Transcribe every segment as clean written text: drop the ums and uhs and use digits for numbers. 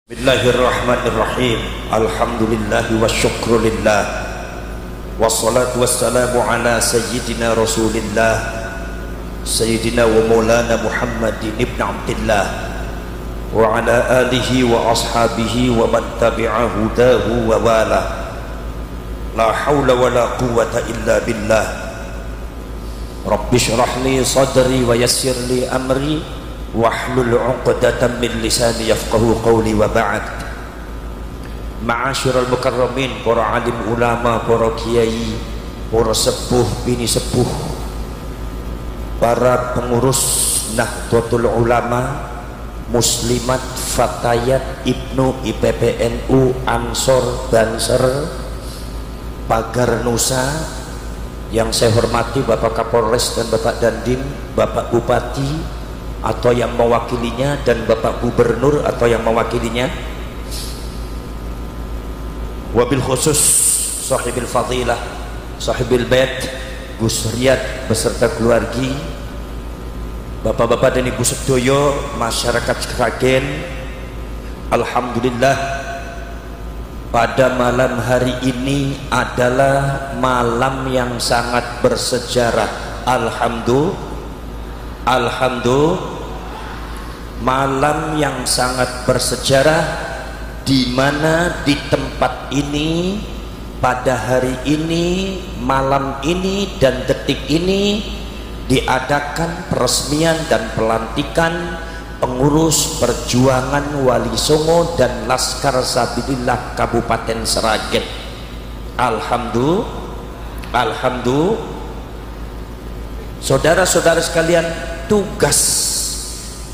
Bismillahirrahmanirrahim. Alhamdulillahi wa syukrulillah. Wassalatu wassalamu ala sayyidina rasulillah Sayyidina wa maulana Muhammadin ibn Abdillah wa ala alihi wa ashabihi wa man tabi'a hudahu wa wala. La hawla wa la quwwata illa billah. Rabbi syrah li sadri wa yassir li amri wahlul 'uqdatam min lisani yafqahu qawli wa ba'd. Ma'asyiral mukarramin, para alim ulama, para kiai, para sepuh bini sepuh, para pengurus Nahdlatul Ulama, muslimat, fatayat, ibnu, IPPNU, Ansor, Banser, Pagar Nusa, yang saya hormati Bapak Kapolres dan Bapak Dandim, Bapak Bupati atau yang mewakilinya, dan Bapak Gubernur atau yang mewakilinya, wabil khusus sahibil fadilah, sahibil bait Gus Riyad beserta keluargi, bapak-bapak dan ibu sedoyo, masyarakat Sragen. Alhamdulillah, pada malam hari ini adalah malam yang sangat bersejarah. Alhamdulillah, malam yang sangat bersejarah, di mana di tempat ini, pada hari ini, malam ini dan detik ini diadakan peresmian dan pelantikan pengurus perjuangan Wali Songo dan Laskar Sabilillah Kabupaten Sragen. Alhamdulillah, saudara-saudara sekalian, tugas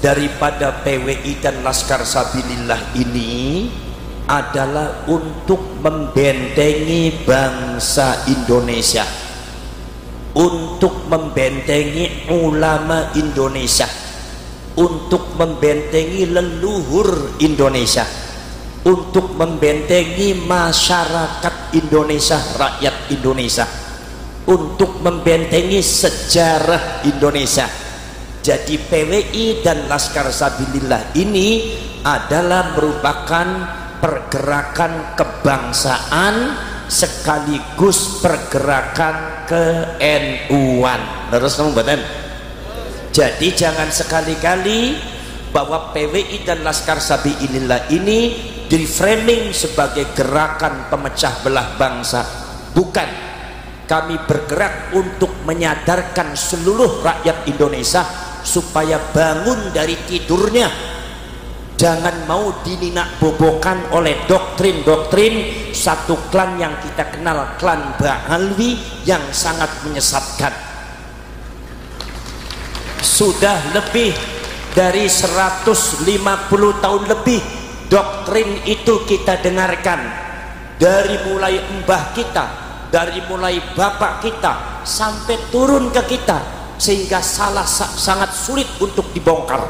daripada PWI dan Laskar Sabilillah ini adalah untuk membentengi bangsa Indonesia, untuk membentengi ulama Indonesia, untuk membentengi leluhur Indonesia, untuk membentengi masyarakat Indonesia, rakyat Indonesia, untuk membentengi sejarah Indonesia. Jadi PWI dan Laskar Sabilillah ini adalah merupakan pergerakan kebangsaan sekaligus pergerakan ke-NU-an. Terus kamu badan. Jadi jangan sekali-kali bahwa PWI dan Laskar Sabilillah ini di-framing sebagai gerakan pemecah belah bangsa. Bukan. Kami bergerak untuk menyadarkan seluruh rakyat Indonesia supaya bangun dari tidurnya, jangan mau dininak bobokan oleh doktrin-doktrin satu klan yang kita kenal, klan Ba'alwi, yang sangat menyesatkan. Sudah lebih dari 150 tahun lebih doktrin itu kita dengarkan, dari mulai mbah kita, dari mulai bapak kita sampai turun ke kita, sehingga sangat sulit untuk dibongkar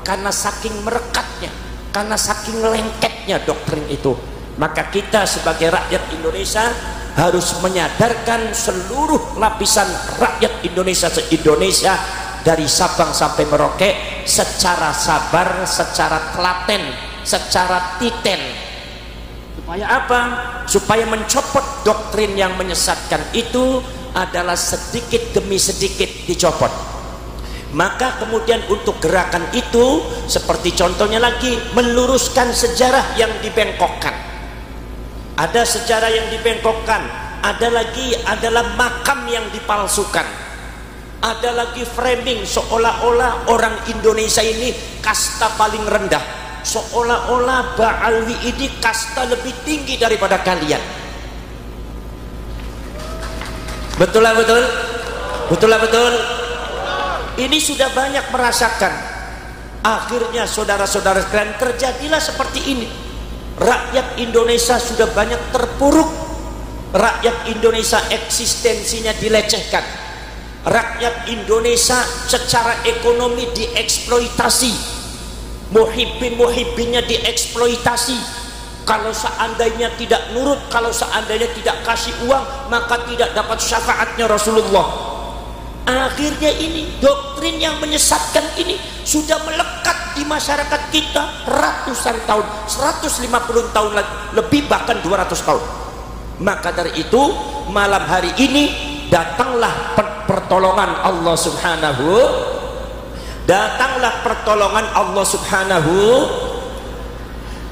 karena saking merekatnya, karena saking lengketnya doktrin itu. Maka kita sebagai rakyat Indonesia harus menyadarkan seluruh lapisan rakyat Indonesia se-Indonesia, dari Sabang sampai Merauke, secara sabar, secara telaten, secara titen. Supaya apa? Supaya mencopot doktrin yang menyesatkan itu adalah sedikit demi sedikit dicopot. Maka kemudian untuk gerakan itu, seperti contohnya lagi, meluruskan sejarah yang dibengkokkan. Ada sejarah yang dibengkokkan, ada lagi adalah makam yang dipalsukan, ada lagi framing seolah-olah orang Indonesia ini kasta paling rendah, seolah-olah Ba'alwi ini kasta lebih tinggi daripada kalian. Betul lah, betul, betul lah, betul. Ini sudah banyak merasakan. Akhirnya saudara-saudara sekalian, terjadilah seperti ini. Rakyat Indonesia sudah banyak terpuruk. Rakyat Indonesia eksistensinya dilecehkan. Rakyat Indonesia secara ekonomi dieksploitasi. Muhibbin-muhibbinnya dieksploitasi. Kalau seandainya tidak nurut, kalau seandainya tidak kasih uang, maka tidak dapat syafaatnya Rasulullah. Akhirnya ini doktrin yang menyesatkan ini sudah melekat di masyarakat kita ratusan tahun, 150 tahun lebih, bahkan 200 tahun. Maka dari itu malam hari ini datanglah pertolongan Allah Subhanahu, datanglah pertolongan Allah Subhanahu.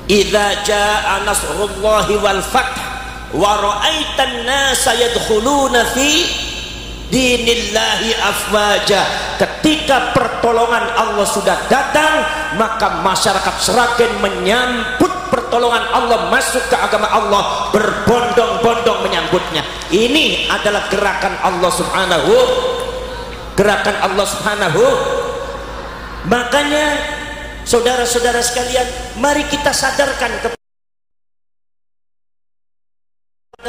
Idza jaa nasrullahi wal fath wa ra'aitan nasa yadkhuluna fi dinillahi afwaja. Ketika pertolongan Allah sudah datang, maka masyarakat Sragen menyambut pertolongan Allah, masuk ke agama Allah, berbondong-bondong menyambutnya. Ini adalah gerakan Allah Subhanahu, gerakan Allah Subhanahu. Makanya saudara-saudara sekalian, mari kita sadarkan kepada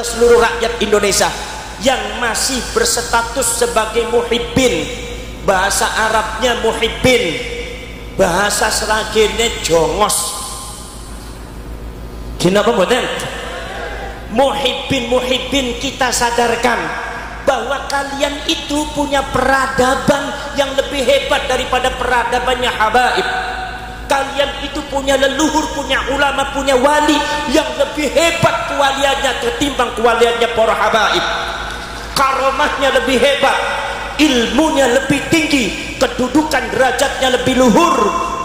seluruh rakyat Indonesia yang masih berstatus sebagai muhibbin, bahasa Arabnya muhibbin, bahasa Sragennya jongos. Kenapa mboten? Muhibbin kita sadarkan bahwa kalian itu punya peradaban yang lebih hebat daripada peradabannya habaib. Kalian itu punya leluhur, punya ulama, punya wali yang lebih hebat kewaliannya ketimbang kewaliannya para habaib. Karomahnya lebih hebat, ilmunya lebih tinggi, kedudukan derajatnya lebih luhur.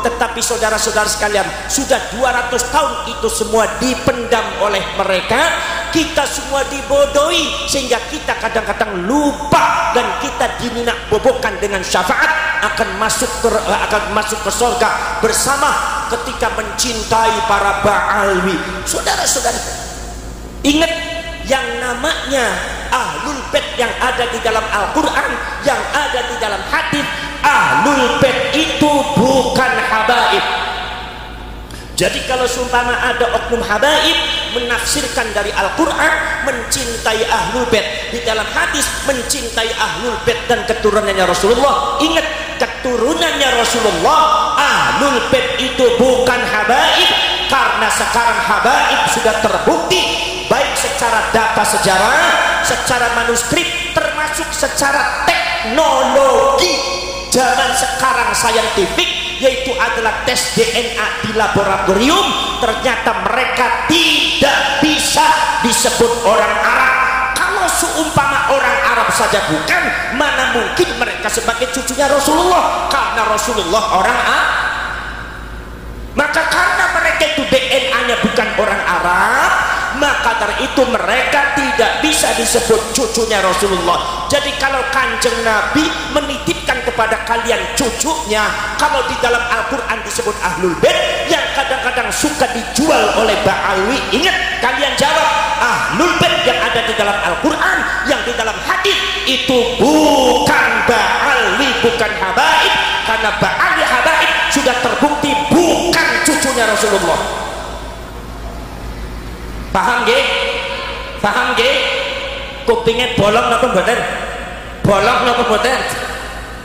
Tetapi saudara-saudara sekalian, sudah 200 tahun itu semua dipendam oleh mereka. Kita semua dibodohi sehingga kita kadang-kadang lupa, dan kita dininak bobokan dengan syafaat akan masuk ke surga bersama ketika mencintai para ba'alwi. Saudara-saudara, ingat yang namanya ahlul bait yang ada di dalam Al-Quran, yang ada di dalam hadis. Ahlul bait itu bukan habaib. Jadi kalau seumpama ada oknum habaib menafsirkan dari Al-Quran mencintai ahlul bait, di dalam hadis mencintai ahlul bait dan keturunannya Rasulullah, ingat, keturunannya Rasulullah, ahlul bait itu bukan habaib. Karena sekarang habaib sudah terbukti baik secara data sejarah, secara manuskrip, termasuk secara teknologi zaman sekarang saintifik, yaitu adalah tes DNA di laboratorium. Ternyata mereka tidak bisa disebut orang Arab. Kalau seumpama orang Arab saja bukan, mana mungkin mereka sebagai cucunya Rasulullah, karena Rasulullah orang Arab. Maka karena mereka itu DNA-nya bukan orang Arab, maka dari itu mereka tidak bisa disebut cucunya Rasulullah. Jadi kalau Kanjeng Nabi menitipkan kepada kalian cucunya, kalau di dalam Al-Quran disebut ahlul bait yang kadang-kadang suka dijual oleh ba'alwi, ingat, kalian jawab, ahlul bait yang ada di dalam Al-Quran, yang di dalam hadis itu bukan ba'alwi, bukan habaib. Karena ba'alwi habaib sudah terbukti bukan cucunya Rasulullah. Paham nggih? Paham nggih? Kupingnya bolong napa mboten? Bolong napa mboten?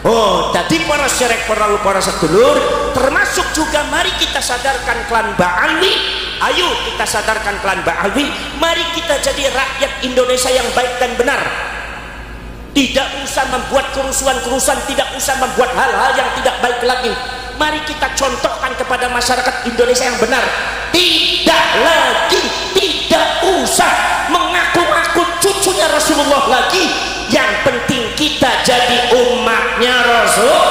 Oh, jadi para syarek, para sedulur, termasuk juga mari kita sadarkan klan Ba'alwi. Ayo kita sadarkan klan Ba'alwi. Mari kita jadi rakyat Indonesia yang baik dan benar. Tidak usah membuat kerusuhan-kerusuhan, tidak usah membuat hal-hal yang tidak baik lagi. Mari kita contohkan kepada masyarakat Indonesia yang benar. Tidak lagi, tidak usah mengaku-ngaku cucunya Rasulullah lagi. Yang penting kita jadi umatnya Rasul.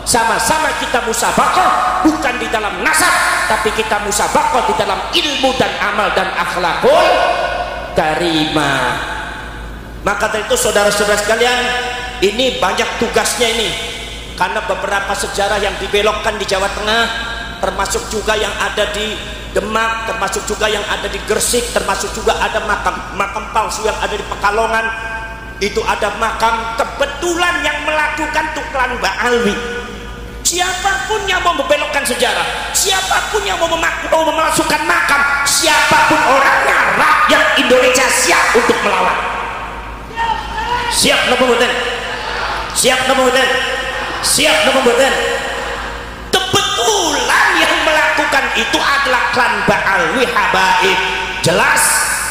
Sama-sama kita musabaqah, bukan di dalam nasab, tapi kita musabaqah di dalam ilmu dan amal dan akhlakul karimah. Maka dari itu saudara-saudara sekalian, ini banyak tugasnya ini, karena beberapa sejarah yang dibelokkan di Jawa Tengah, termasuk juga yang ada di Demak, termasuk juga yang ada di Gresik, termasuk juga ada makam palsu yang ada di Pekalongan. Itu ada makam kebetulan yang melakukan tuklan Ba'alwi. Siapapun yang mau membelokkan sejarah, siapapun yang mau memalsukan makam, siapapun orangnya, rakyat Indonesia siap untuk melawan. Siap napa mboten? Siap napa mboten? Siap napa mboten? Kebetulan yang melakukan itu adalah klan Ba'alwi habaib. Jelas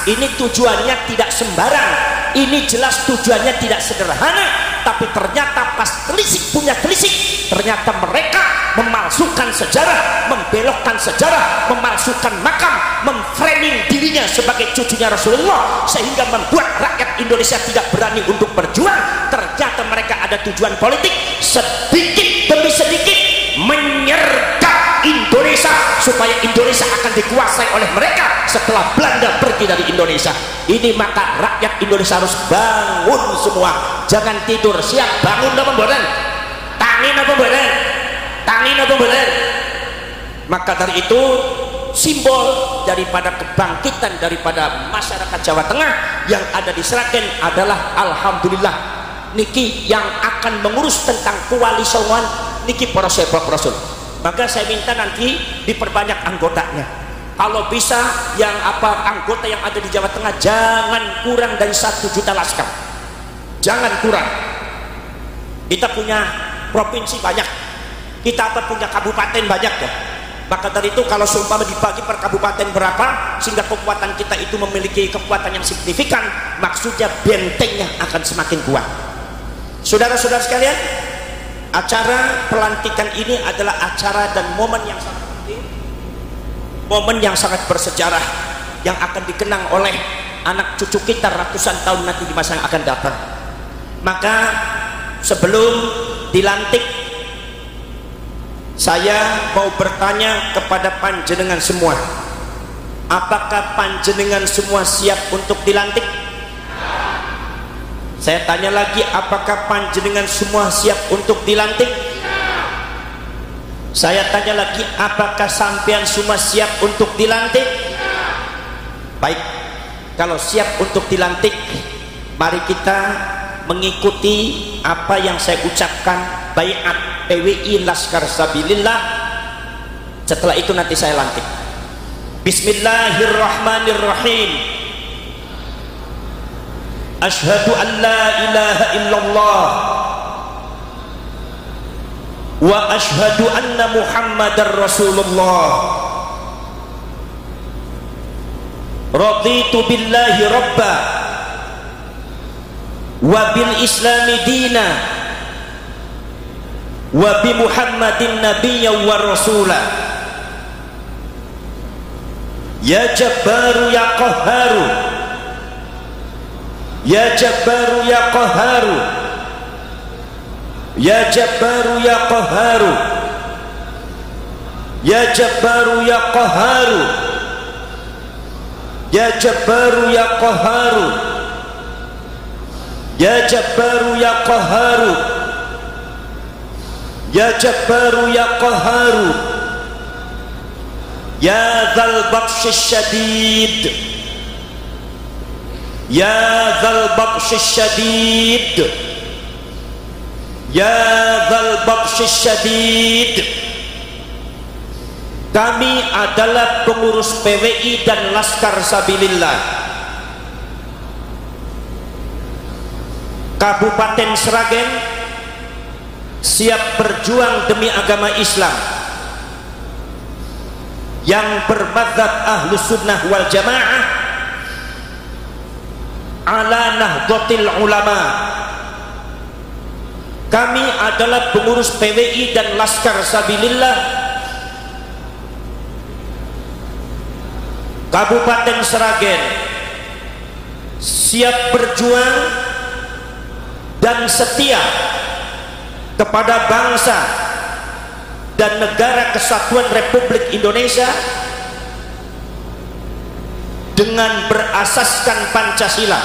ini tujuannya tidak sembarang. ini jelas tujuannya tidak sederhana, tapi ternyata pas telisik punya telisik, ternyata mereka memalsukan sejarah, membelokkan sejarah, memalsukan makam, memframing dirinya sebagai cucunya Rasulullah, sehingga membuat rakyat Indonesia tidak berani untuk berjuang. Ternyata mereka ada tujuan politik, sedikit demi sedikit menyergap Indonesia supaya Indonesia akan dikuasai oleh mereka setelah Belanda pergi dari Indonesia. Ini maka rakyat Indonesia harus bangun semua, jangan tidur. Siap bangun apa mboten? Tangin apa mboten? Tangin apa mboten? Maka dari itu simbol daripada kebangkitan daripada masyarakat Jawa Tengah yang ada di Sragen adalah alhamdulillah niki yang akan mengurus tentang koalisi niki para sahabat Rasul. Maka saya minta nanti diperbanyak anggotanya. Kalau bisa yang anggota yang ada di Jawa Tengah jangan kurang dari 1 juta laskar. Jangan kurang. Kita punya provinsi banyak. Kita punya kabupaten banyak ya. Maka dari itu kalau seumpama dibagi per kabupaten berapa sehingga kekuatan kita itu memiliki kekuatan yang signifikan, maksudnya bentengnya akan semakin kuat. Saudara-saudara sekalian, acara pelantikan ini adalah acara dan momen yang sangat penting, momen yang sangat bersejarah yang akan dikenang oleh anak cucu kita ratusan tahun nanti di masa yang akan datang. Maka sebelum dilantik, saya mau bertanya kepada panjenengan semua, apakah panjenengan semua siap untuk dilantik? Saya tanya lagi, apakah panjenengan semua siap untuk dilantik? Saya tanya lagi, apakah sampean semua siap untuk dilantik? Baik, kalau siap untuk dilantik, mari kita mengikuti apa yang saya ucapkan, baiat PWI Laskar Sabilillah. Setelah itu nanti saya lantik. Bismillahirrahmanirrahim. Asyhadu an la ilaha illallah wa asyhadu anna Muhammadar Rasulullah. Raditu billahi rabba wa bil islami dina wa bi Muhammadin nabiyya wa rasula. Ya Jabbaru ya Qahharu, ya Jabbaru ya Qahharu, ya Jabbaru ya Qahharu, ya Jabbaru ya Qahharu, ya Jabbaru ya Qahharu, ya Jabbaru ya Qahharu, ya Jabbaru ya Qahharu, ya Dzal Batsyis Syadid, ya Dzal Batsyis Syadid, ya Dzal Batsyis Syadid. Kami adalah pengurus PWI dan Laskar Sabilillah Kabupaten Sragen, siap berjuang demi agama Islam yang bermadzhab Ahlus Sunnah wal Jamaah ala Nahdlatul Ulama. Kami adalah pengurus PWI dan Laskar Sabilillah Kabupaten Sragen, siap berjuang dan setia kepada bangsa dan negara kesatuan Republik Indonesia dengan berasaskan Pancasila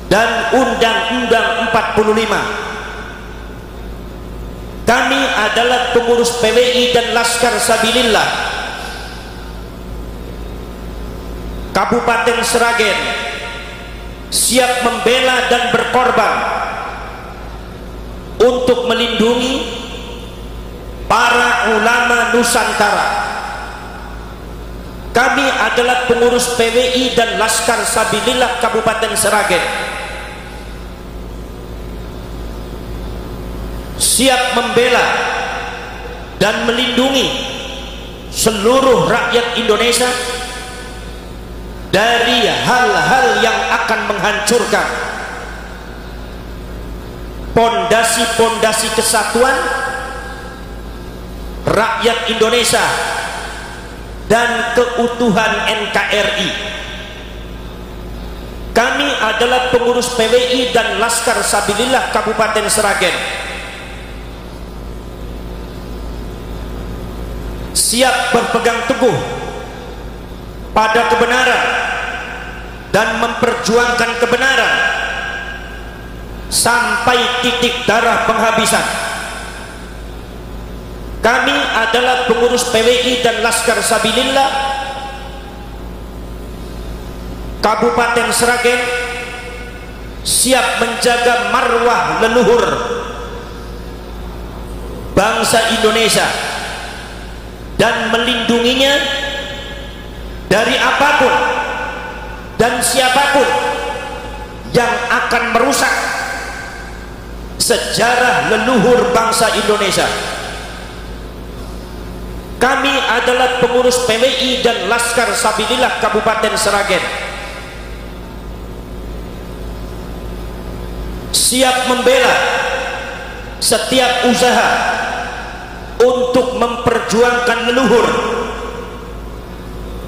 dan Undang-Undang 45. Kami adalah pengurus PWI dan Laskar Sabilillah Kabupaten Sragen, siap membela dan berkorban untuk melindungi para ulama Nusantara. Kami adalah pengurus PWI dan Laskar Sabilillah Kabupaten Sragen, siap membela dan melindungi seluruh rakyat Indonesia dari hal-hal yang akan menghancurkan pondasi-pondasi kesatuan rakyat Indonesia dan keutuhan NKRI. Kami adalah pengurus PWI dan Laskar Sabilillah Kabupaten Sragen, siap berpegang teguh pada kebenaran dan memperjuangkan kebenaran sampai titik darah penghabisan. Kami adalah pengurus PWI dan Laskar Sabilillah Kabupaten Sragen, siap menjaga marwah leluhur bangsa Indonesia dan melindunginya dari apapun dan siapapun yang akan merusak sejarah leluhur bangsa Indonesia. Kami adalah pengurus PWI dan Laskar Sabilillah Kabupaten Sragen, siap membela setiap usaha untuk memperjuangkan leluhur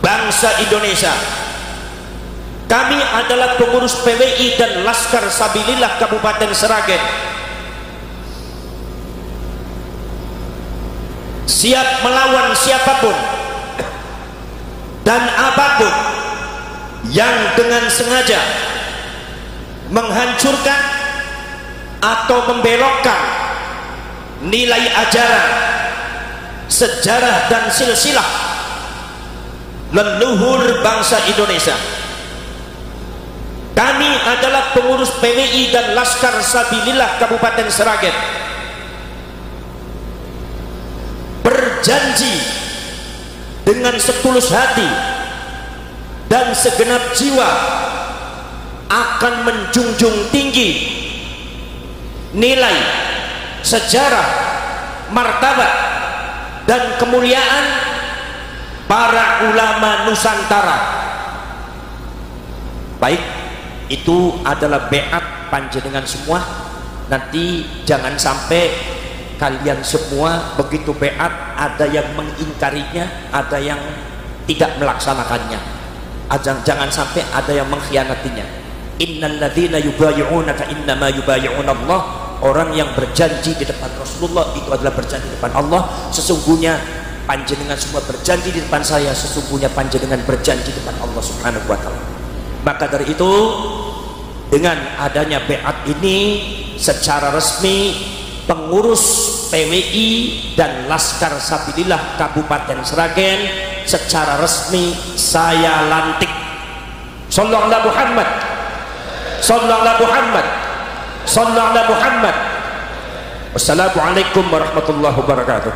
bangsa Indonesia. Kami adalah pengurus PWI dan Laskar Sabilillah Kabupaten Sragen, siap melawan siapapun dan apapun yang dengan sengaja menghancurkan atau membelokkan nilai ajaran, sejarah dan silsilah leluhur bangsa Indonesia. Kami adalah pengurus PWI dan Laskar Sabilillah Kabupaten Sragen, berjanji dengan setulus hati dan segenap jiwa akan menjunjung tinggi nilai, sejarah, martabat dan kemuliaan para ulama Nusantara. Baik, itu adalah beat panjenengan semua. Nanti jangan sampai kalian semua begitu beat ada yang mengingkarinya, ada yang tidak melaksanakannya. Jangan sampai ada yang mengkhianatinya. Innal ladzina yubayyi'unaka innama yubayyi'una Allah. Orang yang berjanji di depan Rasulullah itu adalah berjanji di depan Allah. Sesungguhnya panjenengan semua berjanji di depan saya, sesungguhnya panjenengan berjanji di depan Allah Subhanahu wa taala. Maka dari itu, dengan adanya beat ini secara resmi pengurus PWI dan Laskar Sabilillah Kabupaten Sragen secara resmi saya lantik. Sallallahu alaihi Muhammad, sallallahu alaihi Muhammad, sallallahu alaihi Muhammad. Wassalamualaikum warahmatullahi wabarakatuh.